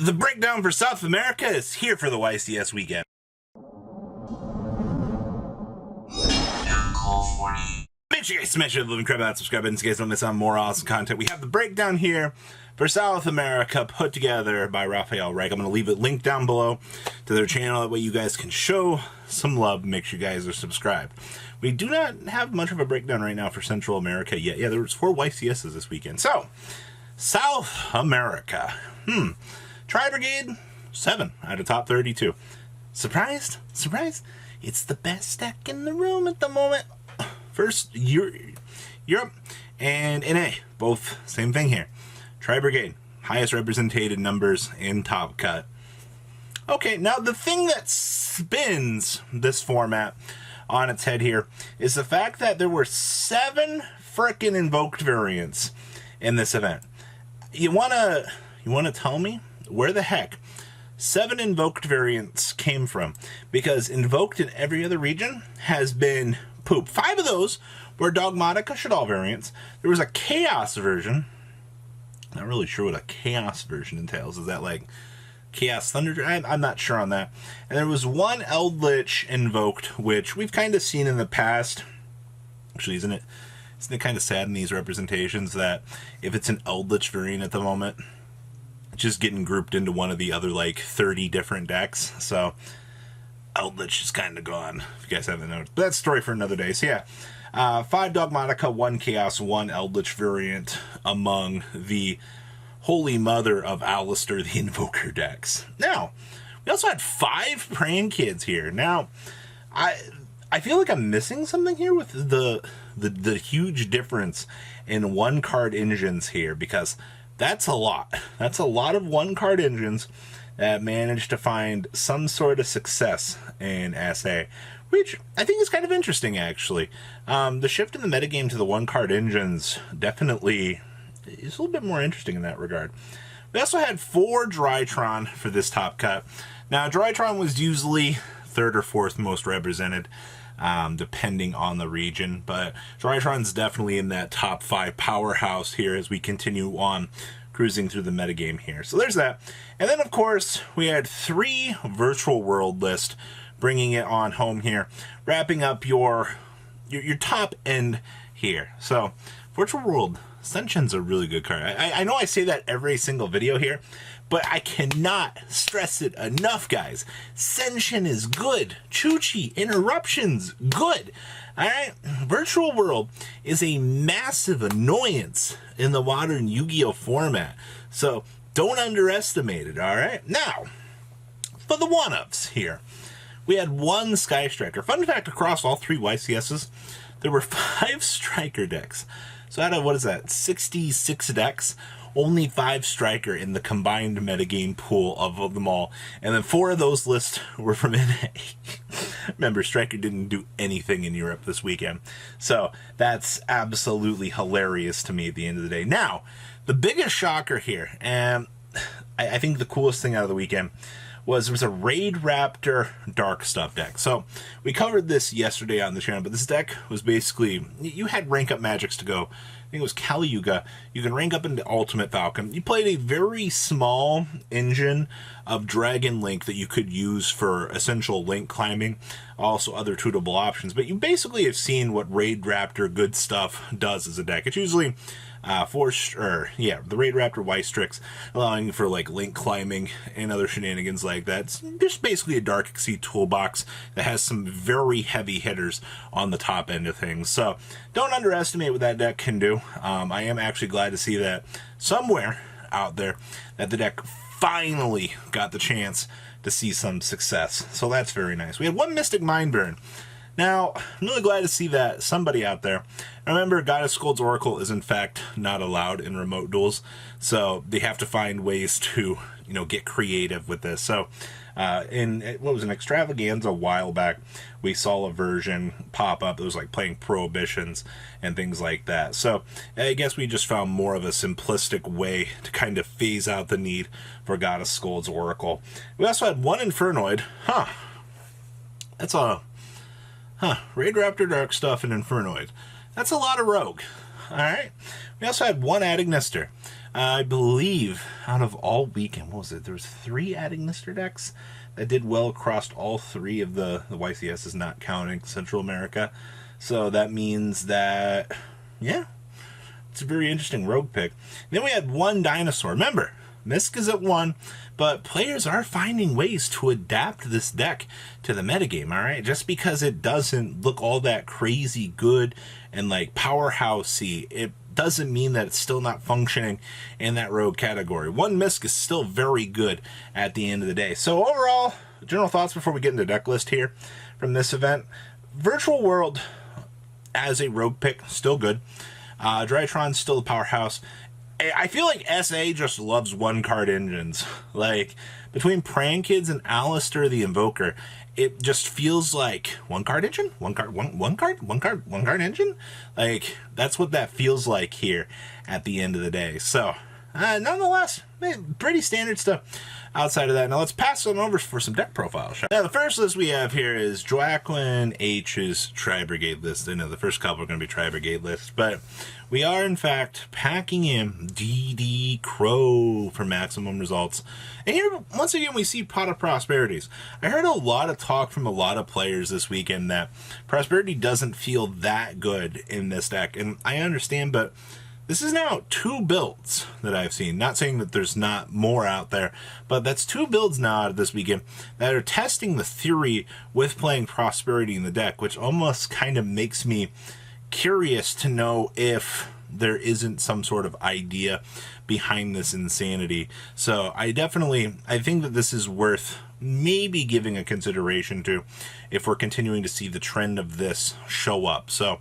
The breakdown for South America is here for the YCS weekend. Make sure you guys smash the living crap out, subscribe, and so you guys don't miss out on more awesome content. We have the breakdown here for South America put together by RAFAEL. I'm going to leave it linked down below to their channel. That way you guys can show some love. Make sure you guys are subscribed. We do not have much of a breakdown right now for Central America yet. Yeah, there was 4 YCSs this weekend. So, South America. Tri Brigade, 7 out of top 32. Surprised? Surprised? It's the best deck in the room at the moment. First, Europe and NA, both same thing here. Tri Brigade, highest represented numbers in Top Cut. Okay, now the thing that spins this format on its head here is the fact that there were 7 frickin' Invoked variants in this event. You wanna tell me where the heck 7 Invoked variants came from? Because Invoked in every other region has been poop. 5 of those were Dogmatica Shadal variants. There was a Chaos version. Not really sure what a Chaos version entails. Is that like Chaos Thunder? I'm not sure on that. And there was 1 Eldritch Invoked, which we've kind of seen in the past. Actually, isn't it kind of sad in these representations that if it's an Eldritch variant at the moment, it's just getting grouped into one of the other like 30 different decks. So Eldritch is kind of gone, if you guys haven't noticed. But that's a story for another day. So yeah, 5 Dogmatica, 1 Chaos, 1 Eldritch variant among the holy mother of Alistair the Invoker decks. Now, we also had 5 Praying Kids here. Now, I feel like I'm missing something here with the huge difference in 1-card engines here, because that's a lot. That's a lot of 1-card engines that managed to find some sort of success in SA, which I think is kind of interesting, actually. The shift in the metagame to the 1-card engines definitely is a little bit more interesting in that regard. We also had 4 Drytron for this top cut. Now, Drytron was usually 3rd or 4th most represented, depending on the region, but Drytron's definitely in that top 5 powerhouse here as we continue on cruising through the metagame here. So there's that. And then, of course, we had 3 virtual world list, bringing it on home here, wrapping up your top end here. So virtual world Ascension's a really good card. I know I say that every single video here, but I cannot stress it enough, guys. Ascension is good. Chuchi, Interruptions, good. Alright? Virtual World is a massive annoyance in the modern Yu-Gi-Oh! Format. So, don't underestimate it, alright? Now, for the one-ups here, we had 1 Sky Striker. Fun fact, across all 3 YCSs, there were 5 Striker decks. So out of, what is that, 66 decks, only 5 Striker in the combined metagame pool of them all. And then 4 of those lists were from NA. Remember, Striker didn't do anything in Europe this weekend. So that's absolutely hilarious to me at the end of the day. Now, the biggest shocker here, and I think the coolest thing out of the weekend, was there was a Raidraptor Dark Stuff deck. So we covered this yesterday on the channel, but this deck was basically, you had rank up magics to go. I think it was Kali Yuga. You can rank up into Ultimate Falcon. You played a very small engine of Dragon Link that you could use for essential link climbing, also other tutable options. But you basically have seen what Raidraptor Good Stuff does as a deck. It's usually the Raidraptor Wystrix, allowing for like link climbing and other shenanigans like that. It's just basically a Dark Exceed toolbox that has some very heavy hitters on the top end of things. So don't underestimate what that deck can do. I am actually glad to see that somewhere out there that the deck finally got the chance to see some success. So that's very nice. We had 1 Mystic Mindburn. Now, I'm really glad to see that somebody out there. Remember, Goddess Scold's Oracle is in fact not allowed in remote duels, so they have to find ways to, get creative with this. So, in what was an extravaganza a while back, we saw a version pop up. It was like playing prohibitions and things like that. So, I guess we just found more of a simplistic way to kind of phase out the need for Goddess Scold's Oracle. We also had 1 Infernoid. That's a Raidraptor Dark Stuff and Infernoid. That's a lot of rogue. Alright. We also had 1 Adignister. I believe out of all weekend, what was it? There was 3 adding Mr. decks that did well across all 3 of the YCS, is not counting Central America. So that means that, yeah, it's a very interesting rogue pick. Then we had 1 dinosaur. Remember, Misk is at 1, but players are finding ways to adapt this deck to the metagame, alright? Just because it doesn't look all that crazy good and like powerhousey, it doesn't mean that it's still not functioning in that rogue category. 1 Misk is still very good at the end of the day. So overall, general thoughts before we get into deck list here from this event. Virtual World as a rogue pick, still good. Drytron's still a powerhouse. I feel like SA just loves 1-card engines. Like, between Pran Kids and Alistair the Invoker, it just feels like 1-card engine? One card engine? Like, that's what that feels like here at the end of the day. So, nonetheless, pretty standard stuff outside of that. Now let's pass on over for some deck profiles. Now the first list we have here is JOAQUIN H's Tri-Brigade list. I know the first couple are going to be Tri-Brigade lists, but we are in fact packing in DD Crow for maximum results. And here, once again, we see Pot of Prosperities. I heard a lot of talk from a lot of players this weekend that Prosperity doesn't feel that good in this deck, and I understand, but this is now 2 builds that I've seen. Not saying that there's not more out there, but that's 2 builds now out of this weekend that are testing the theory with playing Prosperity in the deck, which almost kind of makes me curious to know if there isn't some sort of idea behind this insanity. So I think that this is worth maybe giving a consideration to if we're continuing to see the trend of this show up. So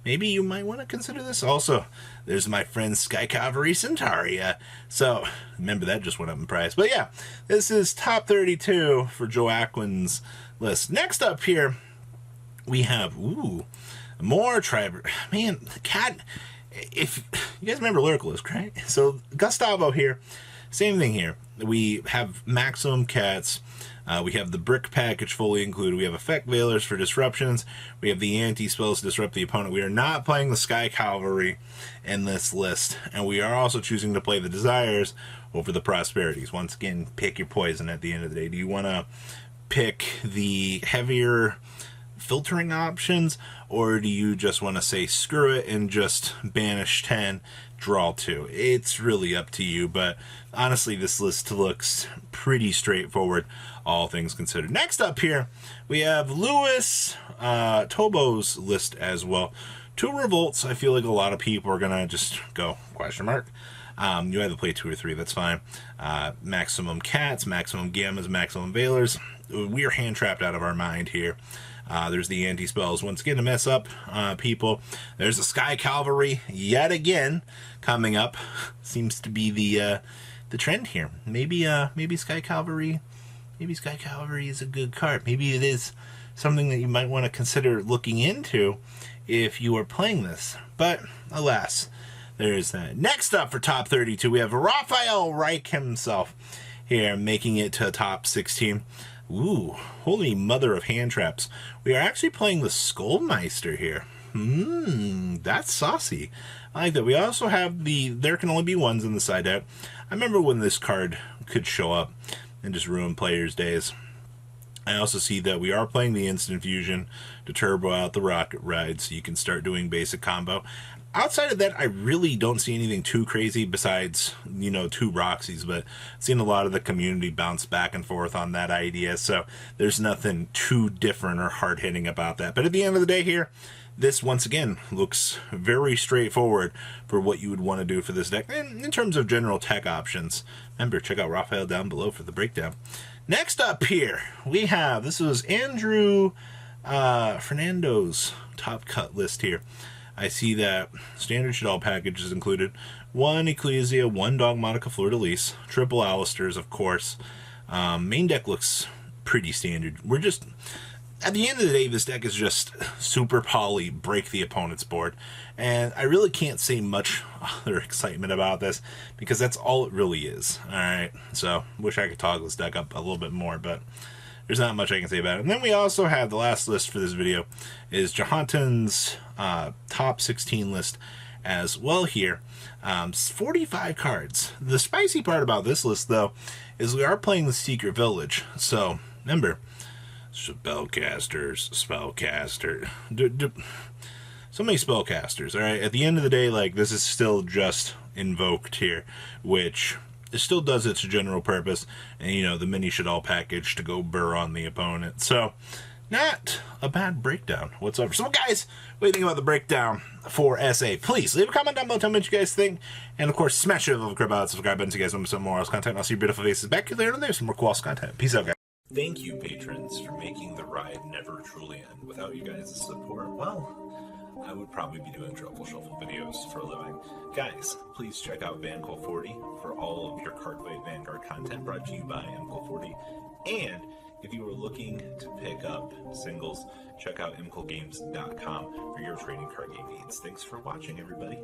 maybe you might want to consider this. Also, there's my friend Sky Cavalry Centauri. So, remember that just went up in price. But yeah, this is top 32 for JOAQUIN's list. Next up here, we have, more Tribe. Man, the cat, if you guys remember Lyricalist, right? So, Gustavo here, same thing here. We have maximum cats. We have the brick package fully included. We have effect veilers for disruptions. We have the anti-spells to disrupt the opponent. We are not playing the Sky Cavalry in this list. And we are also choosing to play the Desires over the Prosperities. Once again, pick your poison at the end of the day. Do you want to pick the heavier filtering options, or do you just want to say screw it and just banish 10, draw 2? It's really up to you, but honestly this list looks pretty straightforward, all things considered. Next up here we have LUIZ, TOBO's list as well. 2 revolts. I feel like a lot of people are gonna just go question mark. You either play 2 or 3, that's fine. Maximum cats, maximum gammas, maximum veilers. We are hand trapped out of our mind here. There's the anti-spells once again to mess up people. There's the Sky Cavalry yet again coming up. Seems to be the trend here. Maybe Sky Cavalry. Maybe Sky Cavalry is a good card. Maybe it is something that you might want to consider looking into if you are playing this. But alas, there is that. Next up for top 32, we have RAFAEL REICH himself here, making it to top 16. Ooh, holy mother of hand traps. We are actually playing the Skullmeister here. That's saucy. I like that. We also have the There Can Only Be Ones in the side deck. I remember when this card could show up and just ruin players' days. I also see that we are playing the Instant Fusion to turbo out the Rocket Ride so you can start doing basic combo. Outside of that, I really don't see anything too crazy besides, 2 Roxys, but I've seen a lot of the community bounce back and forth on that idea, so there's nothing too different or hard-hitting about that. But at the end of the day here, this, once again, looks very straightforward for what you would want to do for this deck. And in terms of general tech options, remember, check out RAFAEL down below for the breakdown. Next up here, we have, this was Andrew Fernando's top cut list here. I see that standard Shadal package is included. 1 Ecclesia, 1 Dogmatica Fleur-de-Lis, triple Alistairs, of course. Main deck looks pretty standard. We're just, at the end of the day, this deck is just super poly, break the opponent's board. And I really can't say much other excitement about this, because that's all it really is. Alright, so wish I could toggle this deck up a little bit more, but there's not much I can say about it. And then we also have the last list for this video is Jahanton's top 16 list as well here. 45 cards. The spicy part about this list, though, is we are playing the Secret Village. So, remember, spellcasters. So many spellcasters, alright? At the end of the day, like, this is still just Invoked here, which it still does its general purpose, and, you know, the mini should all package to go burr on the opponent. So, not a bad breakdown whatsoever. So, guys, what do you think about the breakdown for SA? Please leave a comment down below, tell me what you guys think, and of course, smash the little crab subscribe button so you guys want some more else content. I'll see your beautiful faces back here later, and there's some more cool else content. Peace out, guys. Thank you, patrons, for making the ride never truly end. Without you guys' support, well, I would probably be doing Truffle Shuffle videos for a living. Guys, please check out Vanquil40 for all of your Cardfight Vanguard content brought to you by Vanquil40. And if you are looking to pick up singles, check out imquilgames.com for your trading card game needs. Thanks for watching, everybody.